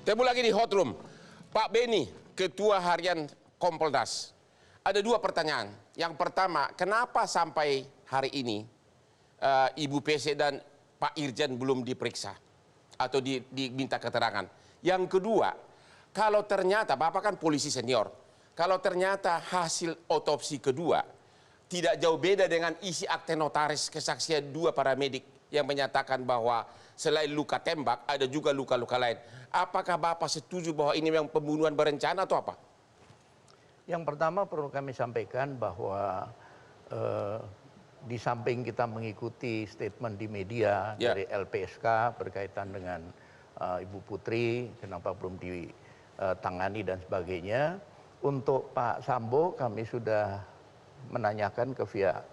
Temu lagi di Hot Room. Pak Beni, Ketua Harian Kompolnas. Ada dua pertanyaan. Yang pertama, kenapa sampai hari ini Ibu PC dan Pak Irjen belum diperiksa atau diminta keterangan? Yang kedua, kalau ternyata, Bapak kan polisi senior, kalau ternyata hasil otopsi kedua tidak jauh beda dengan isi akte notaris kesaksian dua paramedik yang menyatakan bahwa selain luka tembak ada juga luka-luka lain. Apakah Bapak setuju bahwa ini memang pembunuhan berencana atau apa? Yang pertama perlu kami sampaikan bahwa di samping kita mengikuti statement di media dari LPSK berkaitan dengan Ibu Putri, kenapa belum ditangani dan sebagainya. Untuk Pak Sambo kami sudah menanyakan ke via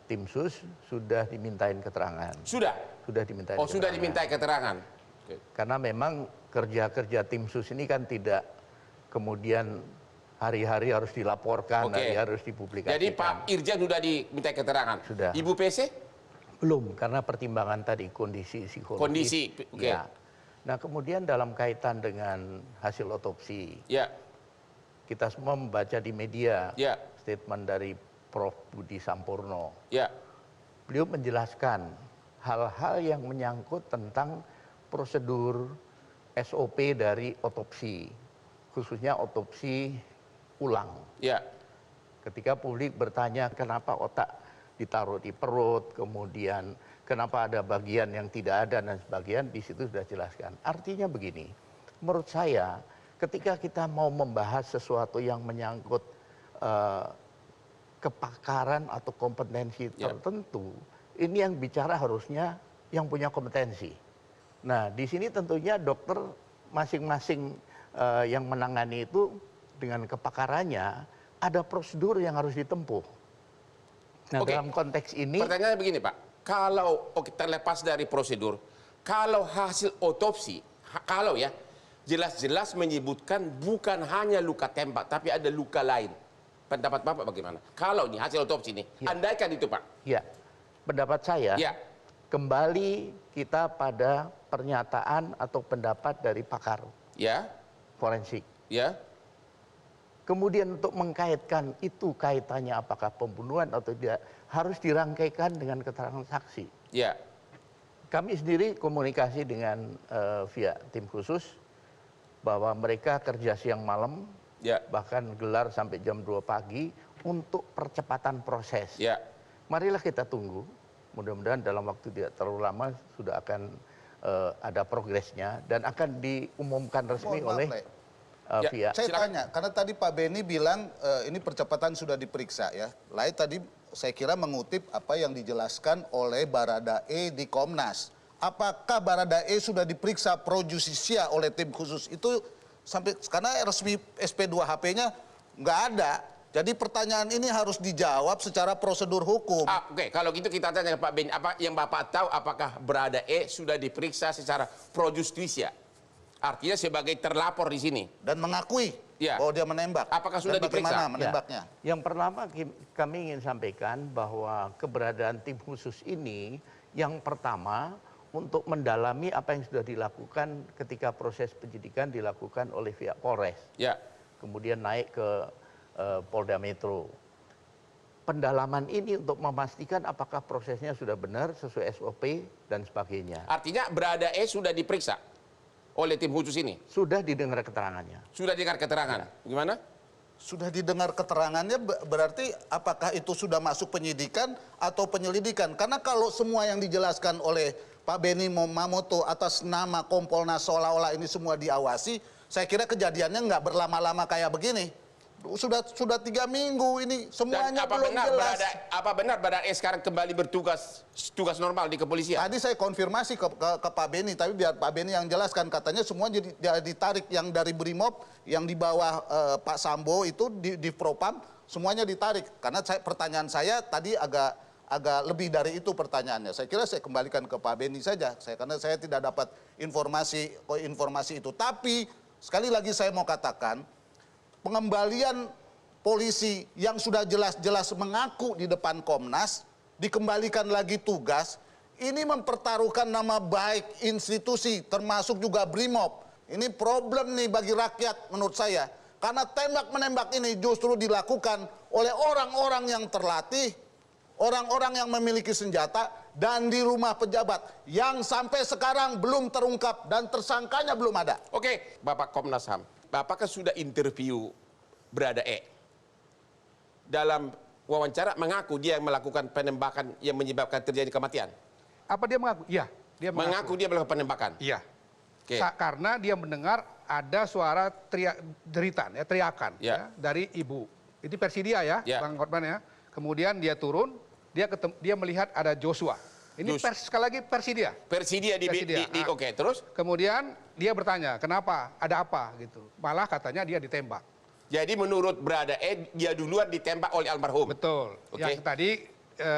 tim sus, sudah dimintain keterangan. Sudah? Sudah dimintai keterangan. Sudah dimintai keterangan. Karena memang kerja-kerja tim sus ini kan tidak kemudian hari-hari harus dilaporkan, hari harus dipublikasikan. Jadi Pak Irjen sudah dimintai keterangan? Sudah. Ibu PC? Belum, karena pertimbangan tadi kondisi psikologis. Kondisi, ya. Nah kemudian dalam kaitan dengan hasil otopsi, kita semua membaca di media statement dari Prof. Budi Sampurno. Beliau menjelaskan hal-hal yang menyangkut tentang prosedur SOP dari otopsi, khususnya otopsi ulang. Ketika publik bertanya kenapa otak ditaruh di perut, kemudian kenapa ada bagian yang tidak ada dan sebagian, di situ sudah jelaskan. Artinya begini, menurut saya ketika kita mau membahas sesuatu yang menyangkut kepakaran atau kompetensi tertentu, ini yang bicara harusnya yang punya kompetensi. Nah, di sini tentunya dokter masing-masing yang menangani itu dengan kepakarannya ada prosedur yang harus ditempuh. Nah, dalam konteks ini pertanyaannya begini, Pak. Kalau kita lepas dari prosedur, kalau hasil otopsi, kalau ya jelas-jelas menyebutkan bukan hanya luka tembak, tapi ada luka lain. Pendapat Bapak bagaimana? Kalau ini hasil otopsi ini, andaikan itu Pak. Ya, pendapat saya, kembali kita pada pernyataan atau pendapat dari pakar forensik. Kemudian untuk mengkaitkan itu kaitannya apakah pembunuhan atau tidak, harus dirangkaikan dengan keterangan saksi. Kami sendiri komunikasi dengan via tim khusus, bahwa mereka kerja siang malam, bahkan gelar sampai jam 2 pagi untuk percepatan proses. Marilah kita tunggu, mudah-mudahan dalam waktu tidak terlalu lama sudah akan ada progresnya dan akan diumumkan resmi oleh via. Saya tanya, karena tadi Pak Beni bilang ini percepatan sudah diperiksa ya. Lain tadi saya kira mengutip apa yang dijelaskan oleh Baradae di Komnas. Apakah Baradae sudah diperiksa pro justisia oleh tim khusus itu sampai karena resmi SP2HP-nya nggak ada. Jadi pertanyaan ini harus dijawab secara prosedur hukum. Kalau gitu kita tanya ke Pak Beni, apa yang Bapak tahu apakah Baradae sudah diperiksa secara pro justisia? Artinya sebagai terlapor di sini dan mengakui bahwa dia menembak. Apakah sudah diperiksa menembaknya? Yang pertama kami ingin sampaikan bahwa keberadaan tim khusus ini yang pertama untuk mendalami apa yang sudah dilakukan ketika proses penyidikan dilakukan oleh pihak Polres. Kemudian naik ke Polda Metro. Pendalaman ini untuk memastikan apakah prosesnya sudah benar sesuai SOP dan sebagainya. Artinya Baradae sudah diperiksa oleh tim khusus ini? Sudah didengar keterangannya. Sudah didengar keterangan. Gimana? Sudah didengar keterangannya berarti apakah itu sudah masuk penyidikan atau penyelidikan? Karena kalau semua yang dijelaskan oleh Pak Beni Mamoto atas nama Kompolnas seolah-olah ini semua diawasi, saya kira kejadiannya nggak berlama-lama kayak begini. Sudah 3 minggu ini semuanya belum jelas. Apa benar Baradae sekarang kembali bertugas normal di kepolisian? Tadi saya konfirmasi ke Pak Beni, tapi biar Pak Beni yang jelaskan. Katanya semua jadi ditarik, yang dari Brimob, yang di bawah Pak Sambo itu di Propam, semuanya ditarik. Karena pertanyaan saya tadi agak lebih dari itu pertanyaannya. Saya kira saya kembalikan ke Pak Beni saja, karena saya tidak dapat informasi itu. Tapi sekali lagi saya mau katakan, pengembalian polisi yang sudah jelas-jelas mengaku di depan Komnas, dikembalikan lagi tugas, ini mempertaruhkan nama baik institusi, termasuk juga Brimob. Ini problem nih bagi rakyat menurut saya. Karena tembak-menembak ini justru dilakukan oleh orang-orang yang terlatih, orang-orang yang memiliki senjata, dan di rumah pejabat yang sampai sekarang belum terungkap dan tersangkanya belum ada. Oke, Bapak Komnas HAM, Bapak kan sudah interview Brada E. Dalam wawancara mengaku dia yang melakukan penembakan yang menyebabkan terjadi kematian. Apa dia mengaku? Iya, dia mengaku dia melakukan penembakan. Iya. Okay. Karena dia mendengar ada suara jeritan, ya, teriakan ya, dari ibu. Itu versi dia ya, Bang Hotman ya. Kemudian dia turun, dia melihat ada Joshua. Ini sekali lagi versi dia. Versi dia oke, terus? Kemudian dia bertanya, kenapa? Ada apa gitu. Malah katanya dia ditembak. Jadi menurut Brada E, dia duluan ditembak oleh almarhum. Betul. Yang tadi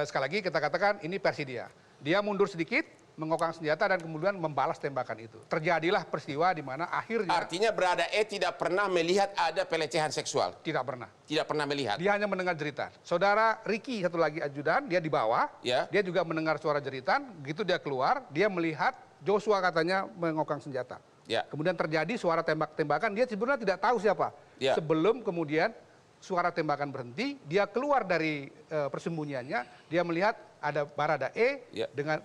sekali lagi kita katakan ini versi dia. Dia mundur sedikit, mengokang senjata dan kemudian membalas tembakan itu. Terjadilah peristiwa di mana akhirnya... Artinya Brada E tidak pernah melihat ada pelecehan seksual? Tidak pernah. Tidak pernah melihat? Dia hanya mendengar jeritan. Saudara Ricky, satu lagi ajudan, dia di bawah. Ya. Dia juga mendengar suara jeritan. Begitu dia keluar, dia melihat Joshua katanya mengokang senjata. Ya. Kemudian terjadi suara tembak-tembakan, dia sebenarnya tidak tahu siapa. Ya. Sebelum kemudian suara tembakan berhenti, dia keluar dari persembunyiannya, dia melihat ada Barada E dengan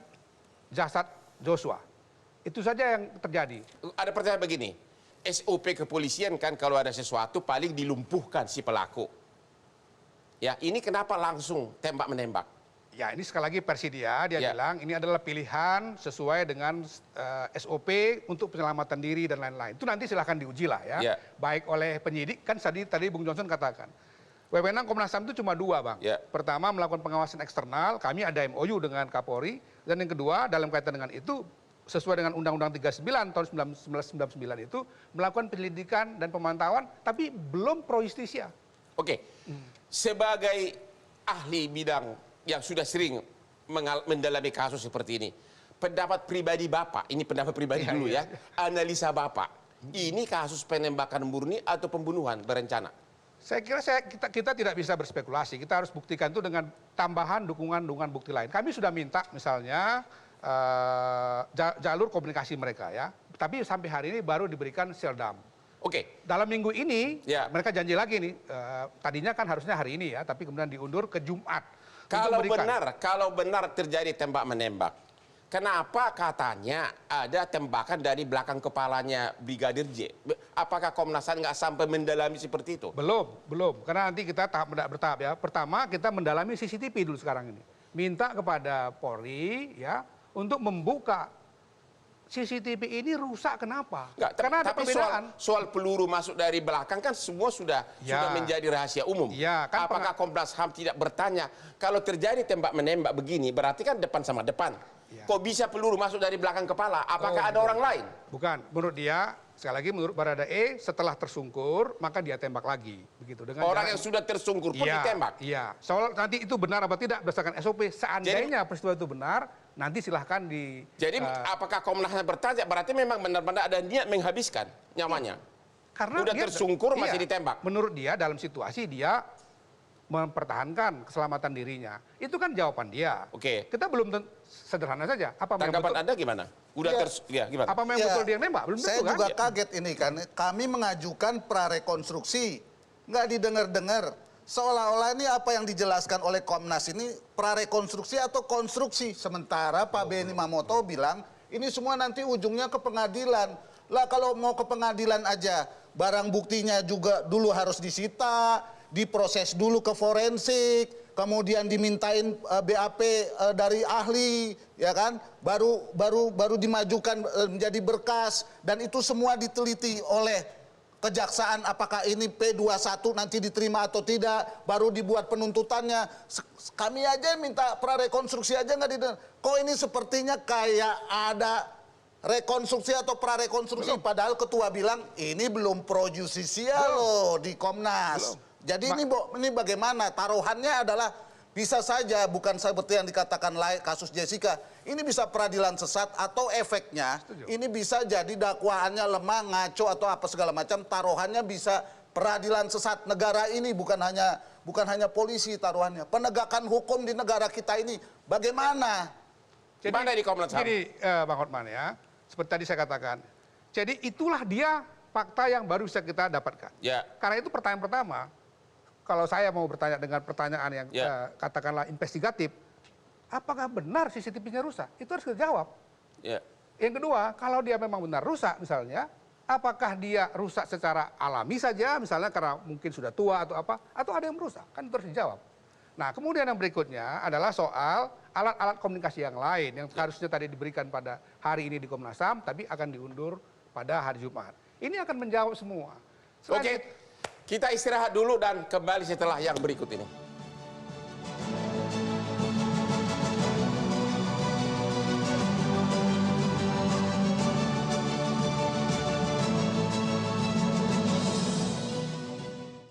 jasad Joshua. Itu saja yang terjadi. Ada pertanyaan begini, SOP kepolisian kan kalau ada sesuatu paling dilumpuhkan si pelaku. Ya, ini kenapa langsung tembak-menembak? Ya, ini sekali lagi versi dia bilang ini adalah pilihan sesuai dengan SOP untuk penyelamatan diri dan lain-lain. Itu nanti silahkan diuji lah ya. Baik oleh penyidik, kan tadi Bung Johnson katakan. Wewenang Komnas HAM itu cuma dua, Bang. Pertama, melakukan pengawasan eksternal, kami ada MOU dengan Kapolri. Dan yang kedua, dalam kaitan dengan itu, sesuai dengan Undang-Undang 39 tahun 1999 itu, melakukan penyelidikan dan pemantauan, tapi belum pro justisia. Oke, sebagai ahli bidang yang sudah sering mendalami kasus seperti ini, pendapat pribadi Bapak, ini pendapat pribadi dulu ya, analisa Bapak, ini kasus penembakan murni atau pembunuhan berencana? Saya kira kita tidak bisa berspekulasi, kita harus buktikan itu dengan tambahan dukungan bukti lain. Kami sudah minta misalnya jalur komunikasi mereka ya, tapi sampai hari ini baru diberikan seldam. Oke. Dalam minggu ini mereka janji lagi nih, tadinya kan harusnya hari ini ya, tapi kemudian diundur ke Jumat. Kalau benar terjadi tembak-menembak, kenapa katanya ada tembakan dari belakang kepalanya Brigadir J? Apakah Komnas HAM nggak sampai mendalami seperti itu? Belum. Karena nanti kita bertahap ya. Pertama kita mendalami CCTV dulu sekarang ini. Minta kepada Polri ya untuk membuka CCTV ini rusak kenapa? Karena ada perbedaan. Soal peluru masuk dari belakang kan semua sudah menjadi rahasia umum. Ya, kan apakah Komnas HAM tidak bertanya kalau terjadi tembak-menembak begini berarti kan depan sama depan? Ya. Kok bisa peluru masuk dari belakang kepala? Apakah ada orang lain? Bukan. Menurut dia, sekali lagi menurut Barada E, setelah tersungkur, maka dia tembak lagi. Begitu. Dengan orang yang sudah tersungkur pun ditembak? Iya. Soal nanti itu benar apa tidak berdasarkan SOP. Seandainya peristiwa itu benar, nanti silahkan di... Jadi apakah Komnas HAM bertanya, berarti memang benar-benar ada niat menghabiskan nyawanya? Karena udah tersungkur masih ditembak? Menurut dia, dalam situasi dia mempertahankan keselamatan dirinya. Itu kan jawaban dia. Oke. Kita belum sederhana saja. Apa tanggapan Anda gimana? Gimana? Apa memang betul dia nembak? Belum saya tentu, juga kan? kaget ini kan. Kami mengajukan prarekonstruksi. Nggak didengar-dengar. Seolah-olah ini apa yang dijelaskan oleh Komnas ini prarekonstruksi atau konstruksi. Sementara Pak Benny Mamoto bilang ini semua nanti ujungnya ke pengadilan. Lah kalau mau ke pengadilan aja barang buktinya juga dulu harus disita, diproses dulu ke forensik, kemudian dimintain BAP dari ahli, ya kan? Baru dimajukan menjadi berkas dan itu semua diteliti oleh kejaksaan apakah ini P21 nanti diterima atau tidak, baru dibuat penuntutannya. Kami aja minta prarekonstruksi aja nggak didengar. Kok ini sepertinya kayak ada rekonstruksi atau prarekonstruksi, padahal ketua bilang ini belum pro justisia loh di Komnas. Jadi ini bagaimana taruhannya adalah bisa saja bukan seperti yang dikatakan kasus Jessica. Ini bisa peradilan sesat atau efeknya ini bisa jadi dakwaannya lemah, ngaco atau apa segala macam. Taruhannya bisa peradilan sesat. Negara ini bukan hanya polisi taruhannya. Penegakan hukum di negara kita ini bagaimana? Jadi Bang Hotman ya, seperti tadi saya katakan, Jadi itulah dia fakta yang baru bisa kita dapatkan. Ya. Karena itu pertanyaan pertama, kalau saya mau bertanya dengan pertanyaan yang katakanlah investigatif, apakah benar CCTV-nya rusak? Itu harus dijawab. Ya. Yang kedua, kalau dia memang benar rusak misalnya, apakah dia rusak secara alami saja, misalnya karena mungkin sudah tua atau apa, atau ada yang merusak? Kan itu harus dijawab. Nah, kemudian yang berikutnya adalah soal alat-alat komunikasi yang lain yang harusnya tadi diberikan pada hari ini di Komnas HAM, tapi akan diundur pada hari Jumat. Ini akan menjawab semua. Oke, kita istirahat dulu dan kembali setelah yang berikut ini.